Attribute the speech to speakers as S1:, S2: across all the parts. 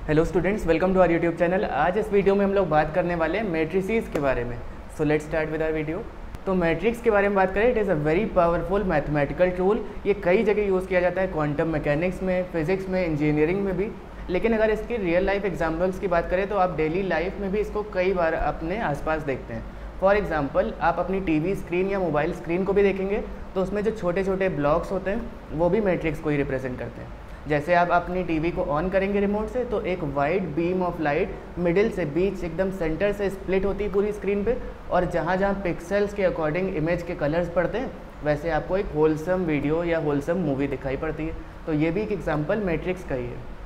S1: Hello students, welcome to our YouTube channel. आज इस video में हम लोग बात करने वाले हैं मैट्रिसेस के बारे में। So let's start with our video. तो मैट्रिक्स के बारे में बात करें, it is a very powerful mathematical tool. ये कई जगह यूज़ किया जाता है, क्वांटम मैकेनिक्स में, फिजिक्स में, इंजीनियरिंग में भी। लेकिन अगर इसकी रियल लाइफ एग्जाम्पल्स की बात करें तो आप डेली लाइफ में भी इसको कई बार अपने आसपास देखते हैं। फॉर एग्जाम्पल, आप अपनी टीवी स्क्रीन या मोबाइल स्क्रीन को भी देखेंगे तो उसमें जो छोटे छोटे ब्लॉक्स होते हैं वो भी मैट्रिक्स को ही रिप्रेजेंट करते हैं। जैसे आप अपनी टीवी को ऑन करेंगे रिमोट से तो एक wide beam of light middle से, बीच एकदम सेंटर से स्प्लिट होती है पूरी स्क्रीन पे, और जहाँ जहाँ पिक्सेल्स के अकॉर्डिंग इमेज के कलर्स पड़ते हैं वैसे आपको एक होलसम वीडियो या होलसम मूवी दिखाई पड़ती है। तो ये भी एक एग्जांपल मैट्रिक्स का ही है।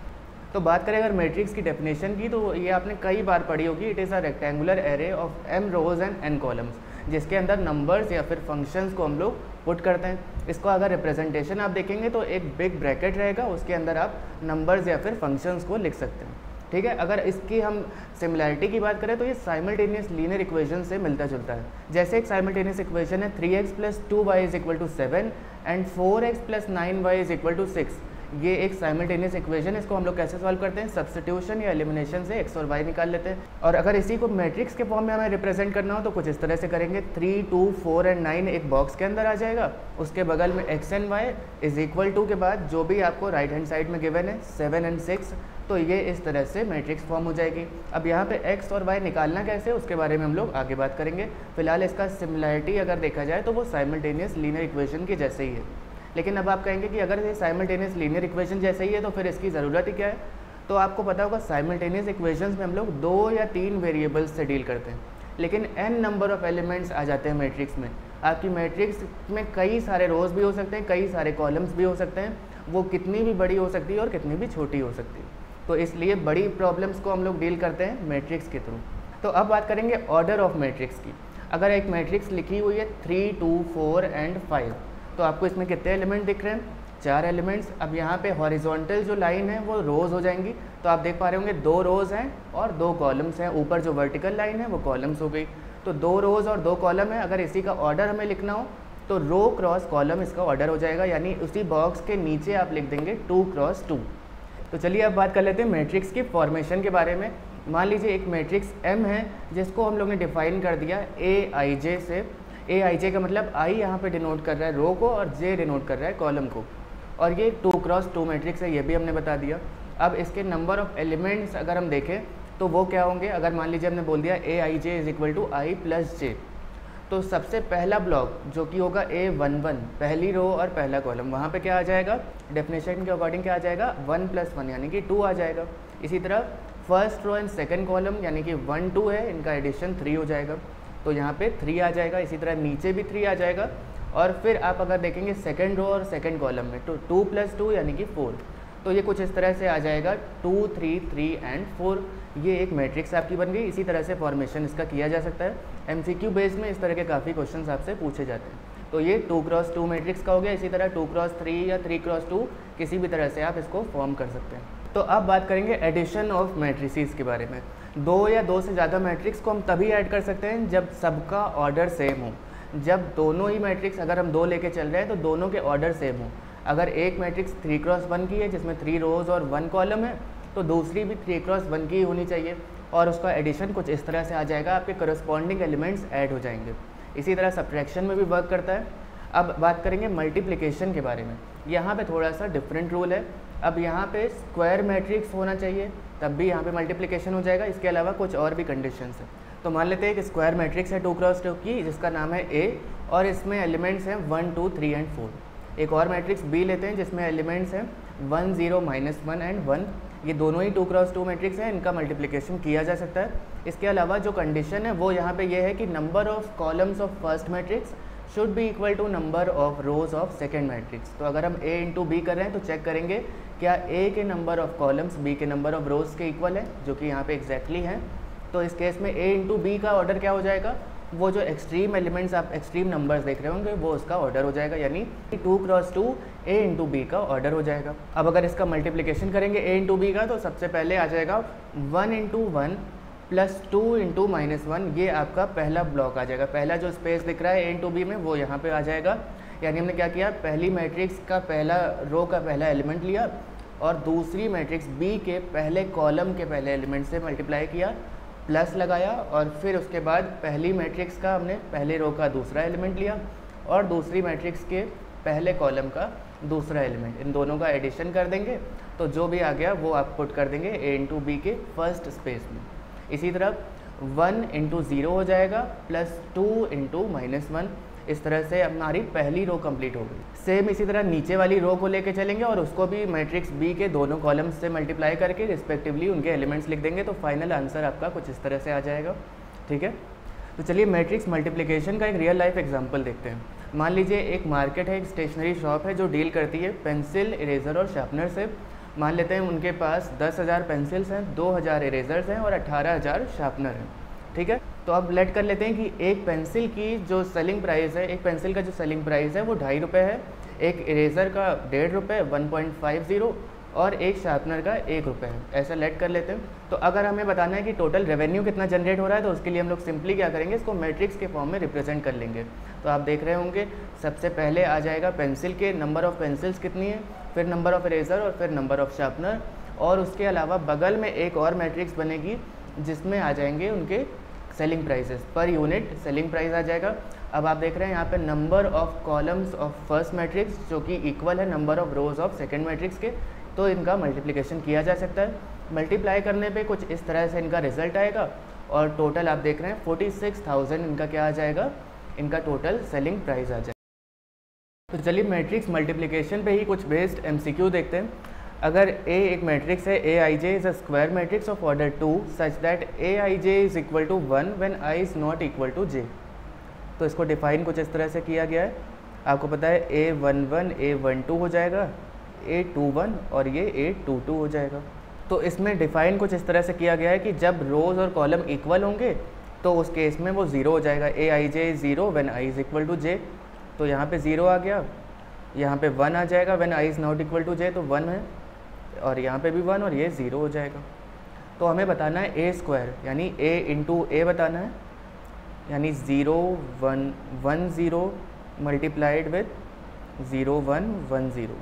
S1: तो बात करें अगर मैट्रिक्स की डेफिनेशन की, तो ये आपने कई बार पढ़ी होगी। It is a rectangular array of m rows and n columns, जिसके अंदर नंबर्स या फिर फंक्शंस को हम लोग पुट करते हैं। इसको अगर रिप्रेजेंटेशन आप देखेंगे तो एक बिग ब्रैकेट रहेगा, उसके अंदर आप नंबर्स या फिर फंक्शंस को लिख सकते हैं। ठीक है, अगर इसकी हम सिमिलैरिटी की बात करें तो ये साइमल्टेनियस लीनियर इक्वेशन से मिलता जुलता है। जैसे एक साइमल्टेनियस इक्वेशन है 3x + 2y = 7 and 4x + 9y = 6। ये एक साइमल्टेनियस इक्वेशन है। इसको हम लोग कैसे सॉल्व करते हैं? सब्स्टिट्यूशन या एलिमिनेशन से x और y निकाल लेते हैं। और अगर इसी को मैट्रिक्स के फॉर्म में हमें रिप्रेजेंट करना हो तो कुछ इस तरह से करेंगे। 3, 2, 4 एंड 9 एक बॉक्स के अंदर आ जाएगा। उसके बगल में x एंड y = के बाद जो भी आपको राइट हैंड साइड में गिवन है 7 एंड 6, तो ये इस तरह से मैट्रिक्स फॉर्म हो जाएगी। अब यहाँ पे x और y निकालना कैसे, उसके बारे में हम लोग आगे बात करेंगे। फिलहाल इसका सिमिलैरिटी अगर देखा जाए तो वो साइमल्टेनियस लीनियर इक्वेशन की जैसे ही है। लेकिन अब आप कहेंगे कि अगर ये साइमल्टेनियस लीनियर इक्वेशन जैसे ही है तो फिर इसकी ज़रूरत ही क्या है? तो आपको पता होगा साइमल्टेनियस इक्वेशंस में हम लोग 2 या 3 वेरिएबल्स से डील करते हैं, लेकिन n नंबर ऑफ एलिमेंट्स आ जाते हैं मैट्रिक्स में। आपकी मैट्रिक्स में कई सारे रोज भी हो सकते हैं, कई सारे कॉलम्स भी हो सकते हैं। वो कितनी भी बड़ी हो सकती है और कितनी भी छोटी हो सकती है। तो इसलिए बड़ी प्रॉब्लम्स को हम लोग डील करते हैं मैट्रिक्स के थ्रू। तो अब बात करेंगे ऑर्डर ऑफ मैट्रिक्स की। अगर एक मैट्रिक्स लिखी हुई है 3, 2, 4 एंड 5, तो आपको इसमें कितने एलिमेंट दिख रहे हैं? 4 एलिमेंट्स। अब यहाँ पे हॉरिजॉन्टल जो लाइन है वो रोज़ हो जाएंगी। तो आप देख पा रहे होंगे 2 रोज़ हैं और 2 कॉलम्स हैं। ऊपर जो वर्टिकल लाइन है वो कॉलम्स हो गई। तो 2 रोज़ और 2 कॉलम है। अगर इसी का ऑर्डर हमें लिखना हो तो रो क्रॉस कॉलम इसका ऑर्डर हो जाएगा, यानी उसी बॉक्स के नीचे आप लिख देंगे 2 × 2। तो चलिए अब बात कर लेते हैं मैट्रिक्स की फॉर्मेशन के बारे में। मान लीजिए एक मैट्रिक्स M है जिसको हम लोग ने डिफाइन कर दिया AIJ से। AIJ का मतलब I यहाँ पे डिनोट कर रहा है रो को और J डिनोट कर रहा है कॉलम को, और ये 2 × 2 मैट्रिक्स है, ये भी हमने बता दिया। अब इसके नंबर ऑफ एलिमेंट्स अगर हम देखें तो वो क्या होंगे? अगर मान लीजिए हमने बोल दिया AIJ = I + J, तो सबसे पहला ब्लॉक जो कि होगा A11, पहली रो और पहला कॉलम, वहाँ पे क्या आ जाएगा? डेफिनेशन के अकॉर्डिंग क्या आ जाएगा? 1 + 1 यानी कि 2 आ जाएगा। इसी तरह first row and second column यानी कि 1, 2 है, इनका एडिशन 3 हो जाएगा, तो यहाँ पे 3 आ जाएगा। इसी तरह नीचे भी 3 आ जाएगा। और फिर आप अगर देखेंगे सेकंड रो और सेकंड कॉलम में तो 2 + 2 यानी कि 4, तो ये कुछ इस तरह से आ जाएगा 2, 3, 3 एंड 4। ये एक मैट्रिक्स आपकी बन गई। इसी तरह से फॉर्मेशन इसका किया जा सकता है। MCQ बेस में इस तरह के काफ़ी क्वेश्चंस आपसे पूछे जाते हैं। तो ये 2 × 2 मैट्रिक्स का हो गया। इसी तरह 2 × 3 या 3 × 2 किसी भी तरह से आप इसको फॉर्म कर सकते हैं। तो अब बात करेंगे एडिशन ऑफ मैट्रिसेस के बारे में। 2 या 2 से ज़्यादा मैट्रिक्स को हम तभी ऐड कर सकते हैं जब सबका ऑर्डर सेम हो। जब दोनों ही मैट्रिक्स, अगर हम 2 लेके चल रहे हैं तो दोनों के ऑर्डर सेम हो। अगर एक मैट्रिक्स 3 × 1 की है जिसमें 3 रोज़ और 1 कॉलम है, तो दूसरी भी 3 × 1 की होनी चाहिए, और उसका एडिशन कुछ इस तरह से आ जाएगा, आपके करस्पॉन्डिंग एलिमेंट्स ऐड हो जाएंगे। इसी तरह सब्ट्रैक्शन में भी वर्क करता है। अब बात करेंगे मल्टीप्लिकेशन के बारे में। यहाँ पे थोड़ा सा डिफरेंट रूल है। अब यहाँ पे स्क्वायर मैट्रिक्स होना चाहिए तब भी यहाँ पे मल्टीप्लिकेशन हो जाएगा। इसके अलावा कुछ और भी कंडीशंस हैं। तो मान लेते हैं एक स्क्वायर मैट्रिक्स है 2 × 2 की, जिसका नाम है A, और इसमें एलिमेंट्स हैं 1, 2, 3 एंड 4। एक और मैट्रिक्स B लेते हैं जिसमें एलिमेंट्स हैं 1, 0, -1 एंड 1। ये दोनों ही 2 × 2 मैट्रिक्स हैं, इनका मल्टीप्लिकेशन किया जा सकता है। इसके अलावा जो कंडीशन है वो यहाँ पे ये है कि number of columns of first matrix should be equal to number of rows of second matrix. तो अगर हम A × B कर रहे हैं तो चेक करेंगे क्या A के नंबर ऑफ कॉलम्स B के नंबर ऑफ रोज के इक्वल है, जो कि यहाँ पे एग्जैक्टली है। तो इस केस में A × B का ऑर्डर क्या हो जाएगा? वो जो एक्सट्रीम एलिमेंट्स, आप एक्सट्रीम नंबर्स देख रहे होंगे, वो उसका ऑर्डर हो जाएगा, यानी 2 × 2 A × B का ऑर्डर हो जाएगा। अब अगर इसका मल्टीप्लिकेशन करेंगे A × B का, तो सबसे पहले आ जाएगा 1 × 1 + 2 × -1। ये आपका पहला ब्लॉक आ जाएगा। पहला जो स्पेस दिख रहा है A × B में वो यहाँ पे आ जाएगा। यानी हमने क्या किया, पहली मैट्रिक्स का पहला रो का पहला एलिमेंट लिया और दूसरी मैट्रिक्स बी के पहले कॉलम के पहले एलिमेंट से मल्टीप्लाई किया, प्लस लगाया, और फिर उसके बाद पहली मैट्रिक्स का हमने पहले रो का दूसरा एलिमेंट लिया और दूसरी मैट्रिक्स के पहले कॉलम का दूसरा एलिमेंट, इन दोनों का एडिशन कर देंगे तो जो भी आ गया वो आप पुट कर देंगे a इंटू बी के फर्स्ट स्पेस में। इसी तरह 1 इंटू 0 हो जाएगा प्लस 2 इंटू -1, इस तरह से हमारी पहली रो कंप्लीट हो गई। सेम इसी तरह नीचे वाली रो को लेके चलेंगे और उसको भी मैट्रिक्स बी के दोनों कॉलम्स से मल्टीप्लाई करके रिस्पेक्टिवली उनके एलिमेंट्स लिख देंगे, तो फाइनल आंसर आपका कुछ इस तरह से आ जाएगा। ठीक है, तो चलिए मैट्रिक्स मल्टीप्लिकेशन का एक रियल लाइफ एग्जांपल देखते हैं। मान लीजिए एक मार्केट है, एक स्टेशनरी शॉप है जो डील करती है पेंसिल, इरेज़र और शार्पनर से। मान लेते हैं उनके पास 10,000 पेंसिल्स हैं, 2,000 इरेज़र्स हैं और 18,000 शार्पनर हैं। ठीक है, तो अब लेट कर लेते हैं कि एक पेंसिल की जो सेलिंग प्राइस है, एक पेंसिल का जो सेलिंग प्राइस है वो 2.5 रुपये है, एक इरेज़र का 1.5 रुपये 1.50 और एक शार्पनर का 1 रुपये है। ऐसा लेट कर लेते हैं। तो अगर हमें बताना है कि टोटल रेवेन्यू कितना जनरेट हो रहा है तो उसके लिए हम लोग सिंपली क्या करेंगे, इसको मैट्रिक्स के फॉर्म में रिप्रेजेंट कर लेंगे। तो आप देख रहे होंगे सबसे पहले आ जाएगा पेंसिल के नंबर ऑफ़ पेंसिल्स कितनी है, फिर नंबर ऑफ़ इरेज़र और फिर नंबर ऑफ़ शार्पनर, और उसके अलावा बगल में एक और मैट्रिक्स बनेगी जिसमें आ जाएंगे उनके selling prices, per unit selling price आ जाएगा। अब आप देख रहे हैं यहाँ पे number of columns of first matrix जो कि इक्वल है number of rows of second matrix के, तो इनका मल्टीप्लिकेशन किया जा सकता है। मल्टीप्लाई करने पे कुछ इस तरह से इनका रिजल्ट आएगा और टोटल आप देख रहे हैं 46,000 इनका क्या आ जाएगा, इनका टोटल सेलिंग प्राइस आ जाएगा। तो चलिए मैट्रिक्स मल्टीप्लिकेशन पे ही कुछ बेस्ड MCQ देखते हैं। अगर A एक मैट्रिक्स है, Aij is a square matrix of order 2 such that Aij is equal to 1 when I is not equal to j। तो इसको डिफाइन कुछ इस तरह से किया गया है। आपको पता है A11 A12 हो जाएगा, A21 और ये A22 हो जाएगा। तो इसमें डिफाइन कुछ इस तरह से किया गया है कि जब रोज़ और कॉलम इक्वल होंगे तो उस केस में वो 0 हो जाएगा। Aij is 0 when I is equal to j, तो यहाँ पे 0 आ गया, यहाँ पे 1 आ जाएगा when I is not equal to j, तो 1 है, और यहाँ पे भी 1 और ये 0 हो जाएगा। तो हमें बताना है A स्क्वायर यानी A इंटू A बताना है, यानी 0 1 1 0 मल्टीप्लाइड विद 0 1 1 0।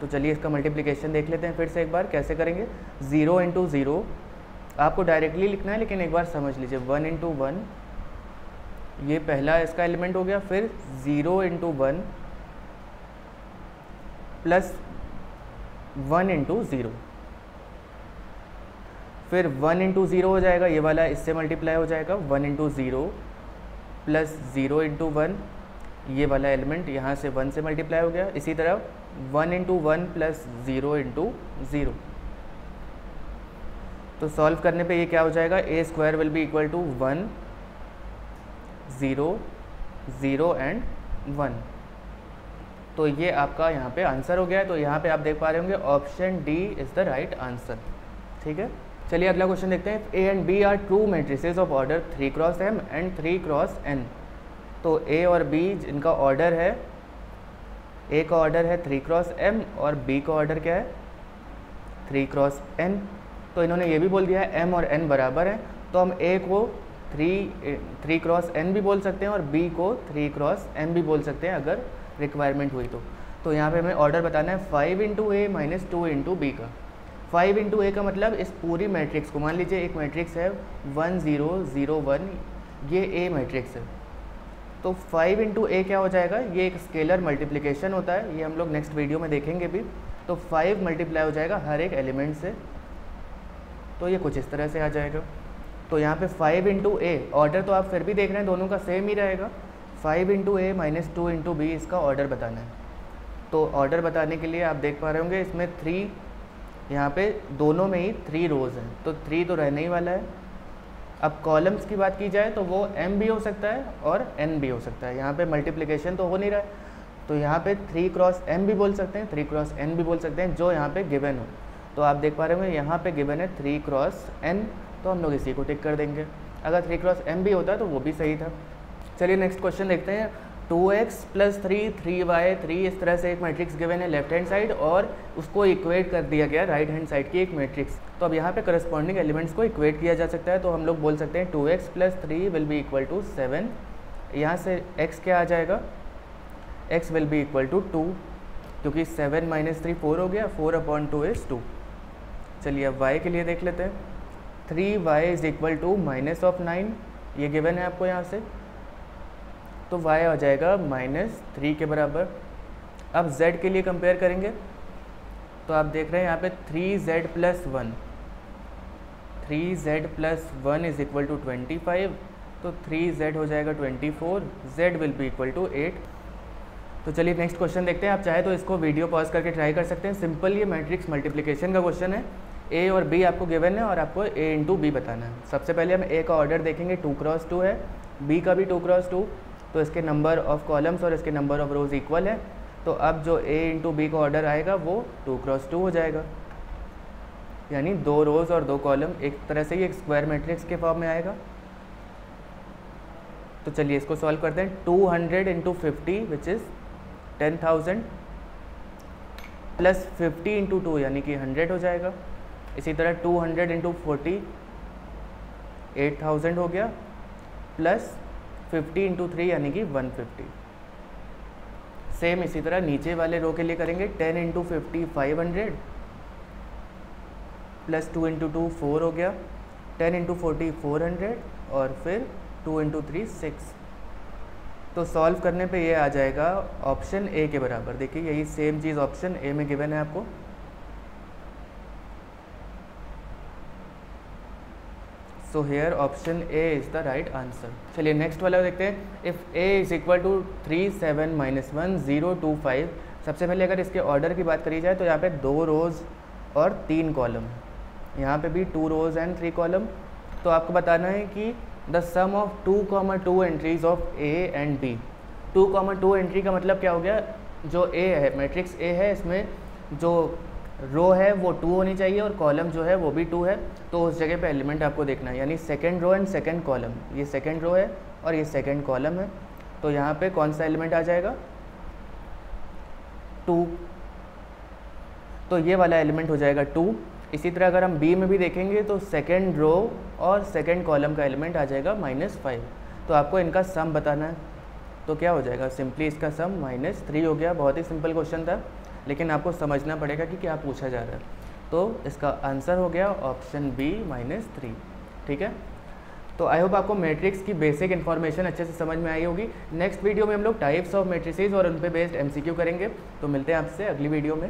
S1: तो चलिए इसका मल्टीप्लिकेशन देख लेते हैं फिर से एक बार कैसे करेंगे। 0 इंटू 0 आपको डायरेक्टली लिखना है, लेकिन एक बार समझ लीजिए 1 इंटू 1 ये पहला इसका एलिमेंट हो गया, फिर 0 इंटू 1 प्लस 1 इंटू 0, फिर 1 इंटू 0 हो जाएगा, ये वाला इससे मल्टीप्लाई हो जाएगा 1 इंटू 0 प्लस 0 इंटू 1, ये वाला एलिमेंट यहाँ से 1 से मल्टीप्लाई हो गया। इसी तरह 1 इंटू 1 प्लस 0 इंटू 0। तो सॉल्व करने पे ये क्या हो जाएगा, A square will be equal to 1 0 0 and 1। तो ये आपका यहाँ पे आंसर हो गया है। तो यहाँ पे आप देख पा रहे होंगे option D is the right answer. ठीक है, चलिए अगला क्वेश्चन देखते हैं। A and B are true matrices of order 3 cross M and 3 cross N। तो A और B इनका ऑर्डर है, A का ऑर्डर है 3 क्रॉस M और B का ऑर्डर क्या है 3 क्रॉस N। तो इन्होंने ये भी बोल दिया है M और N बराबर हैं, तो हम A को 3 क्रॉस N भी बोल सकते हैं और B को 3 क्रॉस M भी बोल सकते हैं अगर रिक्वायरमेंट हुई तो यहाँ पे हमें ऑर्डर बताना है 5 into A minus 2 into B का। 5 इंटू A का मतलब इस पूरी मैट्रिक्स को, मान लीजिए एक मैट्रिक्स है 1 0 0 1, ये A मैट्रिक्स है, तो 5 इंटू A क्या हो जाएगा, ये एक स्केलर मल्टीप्लिकेशन होता है, ये हम लोग नेक्स्ट वीडियो में देखेंगे भी। तो 5 मल्टीप्लाई हो जाएगा हर एक एलिमेंट से, तो ये कुछ इस तरह से आ जाएगा। तो यहाँ पे 5 इंटू A, ऑर्डर तो आप फिर भी देख रहे हैं दोनों का सेम ही रहेगा। 5 into A minus 2 into B, इसका ऑर्डर बताना है। तो ऑर्डर बताने के लिए आप देख पा रहे होंगे इसमें 3, यहाँ पे दोनों में ही 3 रोज़ हैं, तो 3 तो रहने ही वाला है। अब कॉलम्स की बात की जाए तो वो M भी हो सकता है और N भी हो सकता है। यहाँ पे मल्टीप्लिकेशन तो हो नहीं रहा है, तो यहाँ पे 3 क्रॉस M भी बोल सकते हैं, 3 क्रॉस N भी बोल सकते हैं, जो यहाँ पे गिवन हो। तो आप देख पा रहे होंगे यहाँ पे गिवन है 3 क्रॉस N, तो हम लोग इसी को टिक कर देंगे। अगर 3 क्रॉस M भी होता तो वो भी सही था। चलिए नेक्स्ट क्वेश्चन देखते हैं। 2x प्लस 3 3y 3, इस तरह से एक मैट्रिक्स गिवन है लेफ्ट हैंड साइड और उसको इक्वेट कर दिया गया राइट हैंड साइड की एक मैट्रिक्स। तो अब यहाँ पे करस्पॉन्डिंग एलिमेंट्स को इक्वेट किया जा सकता है, तो हम लोग बोल सकते हैं 2x plus 3 will be equal to 7। यहाँ से x क्या आ जाएगा, x will be equal to 2, क्योंकि 7 माइनस 3 4 हो गया, 4/2 इज़ 2। चलिए अब y के लिए देख लेते हैं। 3y इज़ इक्वल टू -9, ये गिवन है आपको यहाँ से, तो y आ जाएगा -3 के बराबर। अब z के लिए कंपेयर करेंगे तो आप देख रहे हैं यहाँ पे 3z plus 1, 3z plus 1 is equal to 25, तो 3z हो जाएगा 24, z will be equal to 8। तो चलिए नेक्स्ट क्वेश्चन देखते हैं। आप चाहे तो इसको वीडियो पॉज करके ट्राई कर सकते हैं। सिंपल ये मैट्रिक्स मल्टीप्लिकेशन का क्वेश्चन है। a और b आपको गिवन है और आपको a इंटू बी बताना है। सबसे पहले हम a का ऑर्डर देखेंगे, 2 क्रॉस 2 है, b का भी 2 क्रॉस 2, तो इसके नंबर ऑफ कॉलम्स और इसके नंबर ऑफ रोज इक्वल है। तो अब जो a इंटू बी का ऑर्डर आएगा वो 2 क्रॉस 2 हो जाएगा, यानी 2 रोज और 2 कॉलम, एक तरह से ये एक स्क्वायर मैट्रिक्स के फॉर्म में आएगा। तो चलिए इसको सॉल्व करते हैं। 200 into 50 which is 10,000 plus 50 into 2 यानी कि 100 हो जाएगा। इसी तरह 200 इंटू 40 8,000 हो गया, प्लस 50 इंटू 3 यानी कि 150। सेम इसी तरह नीचे वाले रो के लिए करेंगे। 10 इंटू 50 500 प्लस 2 इंटू 2 4 हो गया, 10 इंटू 40 400 और फिर 2 इंटू 3 6। तो सॉल्व करने पे ये आ जाएगा ऑप्शन ए के बराबर। देखिए यही सेम चीज़ ऑप्शन ए में गिवन है आपको। So here option A is the right answer. चलिए नेक्स्ट वाला देखते हैं। If A is equal to 3 7 -1 0 2 5। सबसे पहले अगर इसके ऑर्डर की बात करी जाए तो यहाँ पे 2 रोज़ और 3 कॉलम, यहाँ पे भी 2 रोज़ एंड 3 कॉलम। तो आपको बताना है कि the sum of 2,2 entries of A and B. 2,2 entry का मतलब क्या हो गया, जो ए है मैट्रिक्स ए है, इसमें जो रो है वो 2 होनी चाहिए और कॉलम जो है वो भी 2 है। तो उस जगह पे एलिमेंट आपको देखना है, यानी second row and second column. ये सेकंड रो है और ये सेकंड कॉलम है, तो यहाँ पे कौन सा एलिमेंट आ जाएगा, 2। तो ये वाला एलिमेंट हो जाएगा 2। इसी तरह अगर हम बी में भी देखेंगे तो सेकंड रो और सेकंड कॉलम का एलिमेंट आ जाएगा -5। तो आपको इनका सम बताना है, तो क्या हो जाएगा, सिंपली इसका सम -3 हो गया। बहुत ही सिंपल क्वेश्चन था, लेकिन आपको समझना पड़ेगा कि क्या पूछा जा रहा है। तो इसका आंसर हो गया ऑप्शन बी -3। ठीक है, तो आई होप आपको मैट्रिक्स की बेसिक इन्फॉर्मेशन अच्छे से समझ में आई होगी। नेक्स्ट वीडियो में हम लोग टाइप्स ऑफ मैट्रिसेस और उन पे बेस्ड MCQ करेंगे। तो मिलते हैं आपसे अगली वीडियो में।